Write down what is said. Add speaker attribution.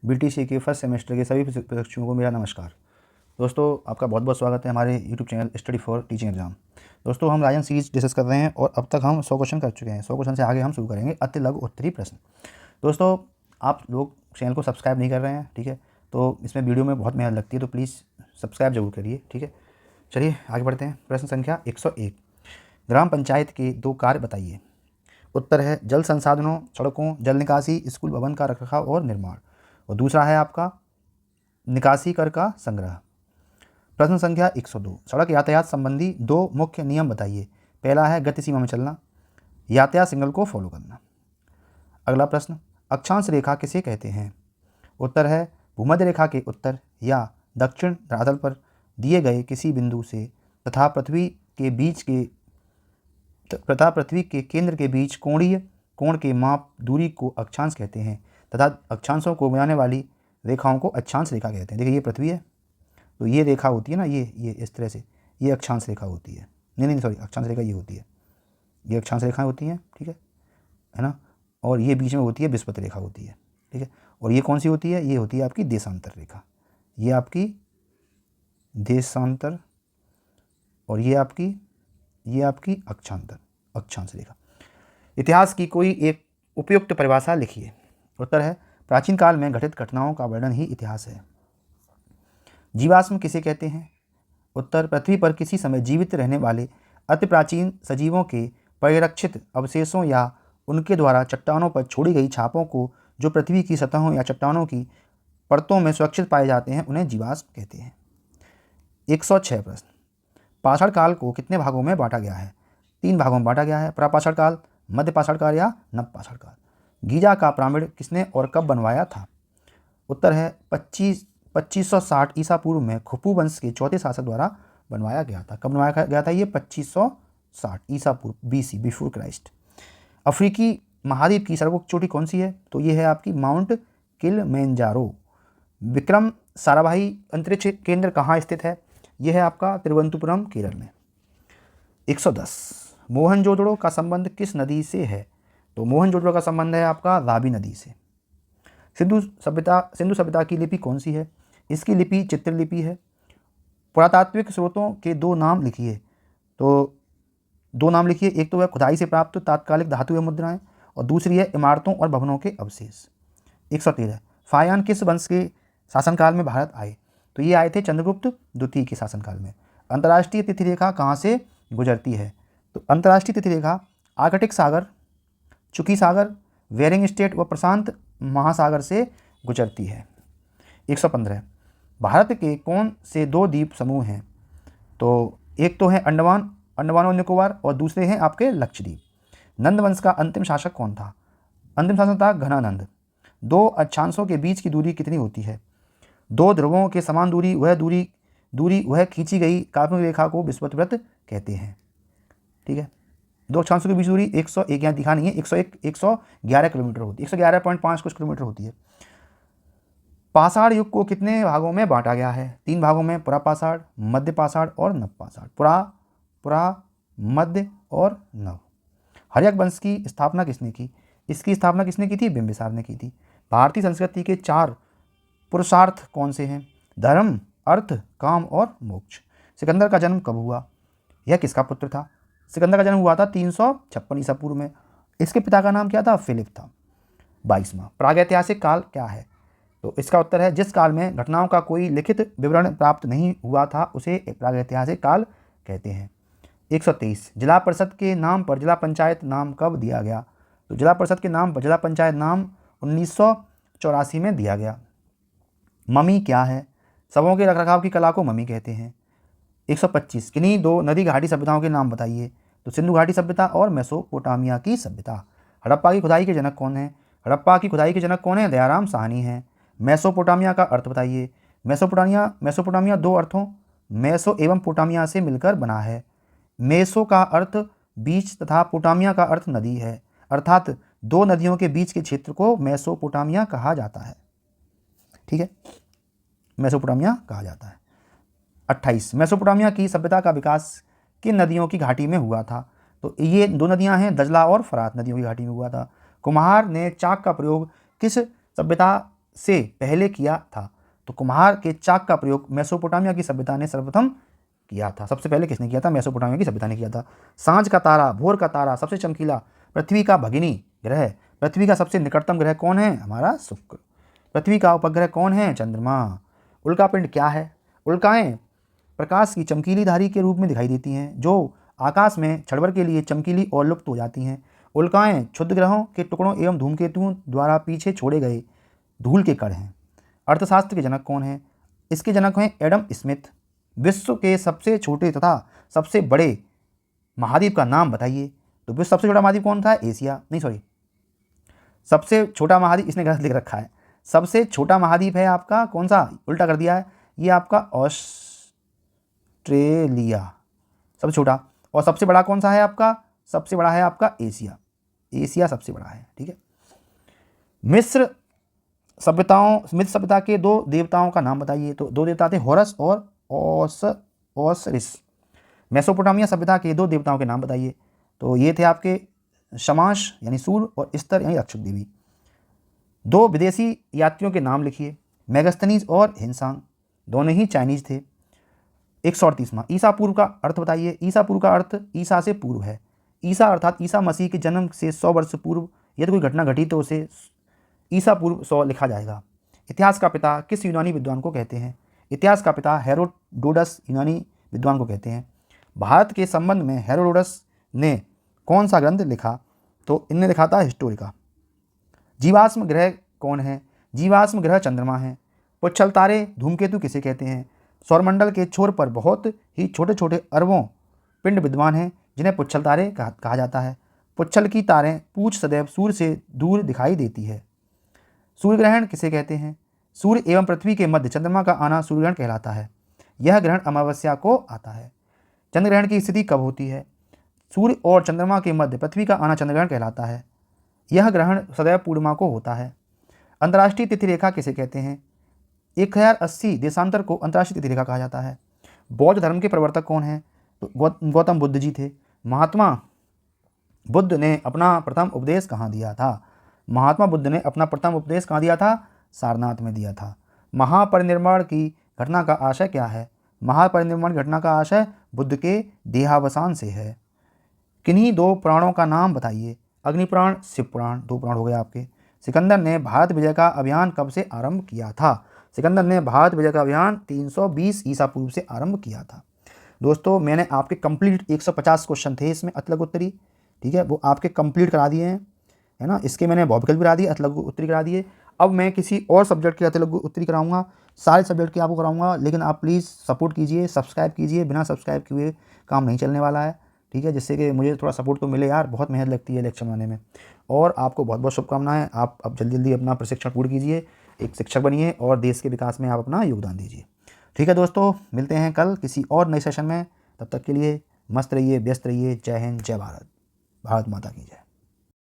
Speaker 1: BTC के first semester के सभी प्रशिक्षुओं को मेरा नमस्कार। दोस्तों, आपका बहुत बहुत स्वागत है हमारे YouTube channel study for teaching exam. दोस्तों, हम राजन सीरीज डिस्कस कर रहे हैं और अब तक हम 100 क्वेश्चन कर चुके हैं। 100 क्वेश्चन से आगे हम शुरू करेंगे अति लघु उत्तरीय प्रश्न। दोस्तों, आप लोग चैनल को सब्सक्राइब नहीं कर रहे हैं, ठीक है, तो इसमें वीडियो में बहुत मेहनत लगती है, तो प्लीज़ सब्सक्राइब जरूर करिए, ठीक है। चलिए आगे बढ़ते हैं। प्रश्न संख्या 101, ग्राम पंचायत के 2 कार्य बताइए। उत्तर है जल संसाधनों, सड़कों, जल निकासी, स्कूल भवन का रखरखाव और निर्माण। और दूसरा है आपका निकासी कर का संग्रह। प्रश्न संख्या 102, सड़क यातायात संबंधी 2 मुख्य नियम बताइए। पहला है गति सीमा में चलना, यातायात सिग्नल को फॉलो करना। अगला प्रश्न, अक्षांश रेखा किसे कहते हैं। उत्तर है भूमध्य रेखा के उत्तर या दक्षिण धरातल पर दिए गए किसी बिंदु से तथा पृथ्वी के केंद्र के बीच कोण के माप दूरी को अक्षांश कहते हैं तथा अक्षांशों को मिलाने वाली रेखाओं को अक्षांश रेखा कहते हैं। देखिए, ये पृथ्वी है, तो ये रेखा होती है ना, ये इस तरह से, ये अक्षांश रेखा होती है। नहीं सॉरी, अक्षांश रेखा ये होती है, ये अक्षांश रेखाएं होती हैं, ठीक है ना। और ये बीच में होती है विषुवत रेखा होती है, ठीक है। और ये कौन सी होती है, ये होती है आपकी देशांतर रेखा, ये आपकी देशांतर, और ये आपकी अक्षांश रेखा। इतिहास की कोई एक उपयुक्त परिभाषा लिखिए। उत्तर है प्राचीन काल में घटित घटनाओं का वर्णन ही इतिहास है। जीवाश्म किसे कहते हैं। उत्तर पृथ्वी पर किसी समय जीवित रहने वाले अति प्राचीन सजीवों के परिरक्षित अवशेषों या उनके द्वारा चट्टानों पर छोड़ी गई छापों को जो पृथ्वी की सतहों या चट्टानों की परतों में सुरक्षित पाए जाते हैं, उन्हें जीवाश्म कहते हैं। 106 प्रश्न, पाषाण काल को कितने भागों में बांटा गया है। 3 भागों में बांटा गया है, प्रापाषाण काल, मध्य पाषाण काल या नवपाषाण काल। गीजा का पिरामिड किसने और कब बनवाया था। उत्तर है 2560 ईसा पूर्व में खुफू वंश के चौथे शासक द्वारा बनवाया गया था। कब बनवाया गया था ये 2560 ईसा पूर्व, BC, बिफोर क्राइस्ट। अफ्रीकी महाद्वीप की सर्वोच्च चोटी कौन सी है, तो ये है आपकी माउंट किलिमंजारो। विक्रम साराभाई अंतरिक्ष केंद्र कहाँ स्थित है, यह है आपका तिरुवनंतपुरम, केरल में। 110, मोहनजोदड़ो का संबंध किस नदी से है, तो मोहनजोदड़ो का संबंध है आपका रावी नदी से। सिंधु सभ्यता की लिपि कौन सी है, इसकी लिपि चित्रलिपि है। पुरातात्विक स्रोतों के 2 नाम लिखिए, तो 2 नाम लिखिए, एक तो है खुदाई से प्राप्त तात्कालिक धातुएं मुद्राएं और दूसरी है इमारतों और भवनों के अवशेष। 113, फायान किस वंश के शासनकाल में भारत आए, तो ये आए थे चंद्रगुप्त द्वितीय के शासनकाल में। अंतर्राष्ट्रीय तिथि रेखा कहाँ से गुजरती है, तो अंतर्राष्ट्रीय तिथि रेखा आर्कटिक सागर, चुकी सागर, बेरिंग स्ट्रेट व प्रशांत महासागर से गुजरती है। 115, भारत के कौन से 2 द्वीप समूह हैं, तो एक तो है अंडमान और निकोबार और दूसरे हैं आपके लक्षद्वीप। नंद वंश का अंतिम शासक कौन था, अंतिम शासक था घनानंद। 2 अक्षांशों के बीच की दूरी कितनी होती है, 2 ध्रुवों के समान दूरी वह खींची गई काल्पनिक रेखा को विषुवत वृत्त कहते हैं, ठीक है। 2 अक्षांशों के बीच दूरी 101, यहाँ दिखा नहीं है, 111 किलोमीटर होती है, 111.5 कुछ किलोमीटर होती है। पाषाण युग को कितने भागों में बांटा गया है, 3 भागों में, पुरापाषाण, मध्य पाषाण और नवपाषाण। पुरा, मध्य और नव। हर्यक वंश की स्थापना किसने की, इसकी स्थापना किसने की थी, बिंबिसार ने की थी। भारतीय संस्कृति के 4 पुरुषार्थ कौन से हैं, धर्म, अर्थ, काम और मोक्ष। सिकंदर का जन्म कब हुआ, यह किसका पुत्र था। सिकंदर का जन्म हुआ था 356 ईसा पूर्व में। इसके पिता का नाम क्या था, फिलिप था। 22वां, प्रागैतिहासिक काल क्या है, तो इसका उत्तर है जिस काल में घटनाओं का कोई लिखित विवरण प्राप्त नहीं हुआ था उसे प्रागैतिहासिक काल कहते हैं। 123, जिला परिषद के नाम पर जिला पंचायत नाम कब दिया गया, तो जिला परिषद के नाम पर जिला पंचायत नाम 1984 में दिया गया। ममी क्या है, शवों के रखरखाव की कला को ममी कहते हैं। 125, किन्हीं 2 नदी घाटी सभ्यताओं के नाम बताइए, तो सिंधु घाटी सभ्यता और मेसोपोटामिया की सभ्यता। हड़प्पा की खुदाई के जनक कौन है, हड़प्पा की खुदाई के जनक कौन है, दयाराम साहनी है। मेसोपोटामिया का अर्थ बताइए। मेसोपोटामिया 2 अर्थों मेसो एवं पोटामिया से मिलकर बना है। मेसो का अर्थ बीच तथा पोटामिया का अर्थ नदी है, अर्थात 2 नदियों के बीच के क्षेत्र को मेसोपोटामिया कहा जाता है, ठीक है, मेसोपोटामिया कहा जाता है। 28, मेसोपोटामिया की सभ्यता का विकास किन नदियों की घाटी में हुआ था, तो ये 2 नदियां हैं, दजला और फरात नदियों की घाटी में हुआ था। कुम्हार ने चाक का प्रयोग किस सभ्यता से पहले किया था? तो कुम्हार के चाक का प्रयोग मेसोपोटामिया की सभ्यता ने सर्वप्रथम किया था। सबसे पहले किसने किया था? मेसोपोटामिया की सभ्यता ने किया था। सांझ का तारा, भोर का तारा, सबसे चमकीला, पृथ्वी का भगिनी ग्रह, पृथ्वी का सबसे निकटतम ग्रह कौन है? हमारा शुक्र। पृथ्वी का उपग्रह कौन है? चंद्रमा। उल्कापिंड क्या है? उल्काएं प्रकाश की चमकीली धारी के रूप में दिखाई देती हैं जो आकाश में क्षणभर के लिए चमकीली और लुप्त हो जाती हैं। उल्काएं क्षुद्र ग्रहों के टुकड़ों एवं धूमकेतुओं द्वारा पीछे छोड़े गए धूल के कण हैं। अर्थशास्त्र के जनक कौन है? इसके जनक हैं एडम स्मिथ। विश्व के सबसे छोटे तथा सबसे बड़े महाद्वीप का नाम बताइए। तो विश्व सबसे छोटा महाद्वीप कौन था? एशिया, नहीं सॉरी, सबसे छोटा महाद्वीप, इसने गलत लिख रखा है। सबसे छोटा महाद्वीप है आपका कौन सा? उल्टा कर दिया है, ये आपका ऑस्ट्रेलिया सबसे छोटा। और सबसे बड़ा कौन सा है आपका? सबसे बड़ा है आपका एशिया। एशिया सबसे बड़ा है, ठीक है। मिस्र सभ्यता के दो देवताओं का नाम बताइए। तो दो देवता थे होरस और ओसरिस। मेसोपोटामिया सभ्यता के दो देवताओं के नाम बताइए। तो ये थे आपके शमाश यानी सूर्य और स्तर यानी रक्षक देवी। दो विदेशी यात्रियों के नाम लिखिए। मेगस्थनीज और हिंसांग, दोनों ही चाइनीज थे। 138वां ईसा पूर्व का अर्थ बताइए। ईसा पूर्व का अर्थ ईसा से पूर्व है। ईसा अर्थात ईसा मसीह के जन्म से 100 वर्ष पूर्व यदि कोई घटना घटी तो उसे ईसा पूर्व 100 लिखा जाएगा। इतिहास का पिता किस यूनानी विद्वान को कहते हैं? इतिहास का पिता हेरोडोटस यूनानी विद्वान को कहते हैं। भारत के संबंध में हेरोडोटस ने कौन सा ग्रंथ लिखा? तो इनने लिखा था हिस्टोरिका। जीवाश्म ग्रह कौन है? जीवाश्म ग्रह चंद्रमा है। पुच्छल तारे धूमकेतु किसे कहते हैं? सौरमंडल के छोर पर बहुत ही छोटे छोटे अरबों पिंड विद्वान हैं जिन्हें पुच्छल तारे कहा जाता है। पुच्छल की तारें पूछ सदैव सूर्य से दूर दिखाई देती है। सूर्य ग्रहण किसे कहते हैं? सूर्य एवं पृथ्वी के मध्य चंद्रमा का आना सूर्य ग्रहण कहलाता है। यह ग्रहण अमावस्या को आता है। चंद्र ग्रहण की स्थिति कब होती है? सूर्य और चंद्रमा के मध्य पृथ्वी का आना चंद्र ग्रहण कहलाता है। यह ग्रहण सदैव पूर्णिमा को होता है। अंतर्राष्ट्रीय तिथि रेखा किसे कहते हैं? 1080 देशांतर को अंतर्राष्ट्रीय तिथि रेखा कहा जाता है। बौद्ध धर्म के प्रवर्तक कौन हैं? तो गौतम बुद्ध जी थे। महात्मा बुद्ध ने अपना प्रथम उपदेश कहाँ दिया था? महात्मा बुद्ध ने अपना प्रथम उपदेश कहाँ दिया था? सारनाथ में दिया था। महापरिनिर्वाण की घटना का आशय क्या है? महापरिनिर्वाण घटना का आशय बुद्ध के देहावसान से है। किन्हीं दो पुराणों का नाम बताइए। अग्निपुराण, शिव पुराण, दो पुराण हो गए आपके। सिकंदर ने भारत विजय का अभियान कब से आरंभ किया था? सिकंदर ने भारत विजय का अभियान 320 ईसा पूर्व से आरंभ किया था। दोस्तों मैंने आपके कंप्लीट 150 क्वेश्चन थे इसमें अतलग उत्तरी, ठीक है, वो आपके कंप्लीट करा दिए हैं, है ना। इसके मैंने भौतिक भी करा दिए, अतलग उत्तरी करा दिए। अब मैं किसी और सब्जेक्ट के अतलग उत्तरी कराऊंगा, सारे सब्जेक्ट के आपको कराऊंगा। लेकिन आप प्लीज़ सपोर्ट कीजिए, सब्सक्राइब कीजिए। बिना सब्सक्राइब किए काम नहीं चलने वाला है, ठीक है, जिससे कि मुझे थोड़ा सपोर्ट तो मिले यार, बहुत मेहनत लगती है लेक्चर बनाने में। और आपको बहुत बहुत शुभकामनाएं। आप अब जल्दी जल्दी अपना प्रशिक्षण पूर्ण कीजिए, एक शिक्षक बनिए और देश के विकास में आप अपना योगदान दीजिए। ठीक है दोस्तों, मिलते हैं कल किसी और नए सेशन में। तब तक के लिए मस्त रहिए, व्यस्त रहिए। जय हिंद, जय भारत, भारत माता की जय।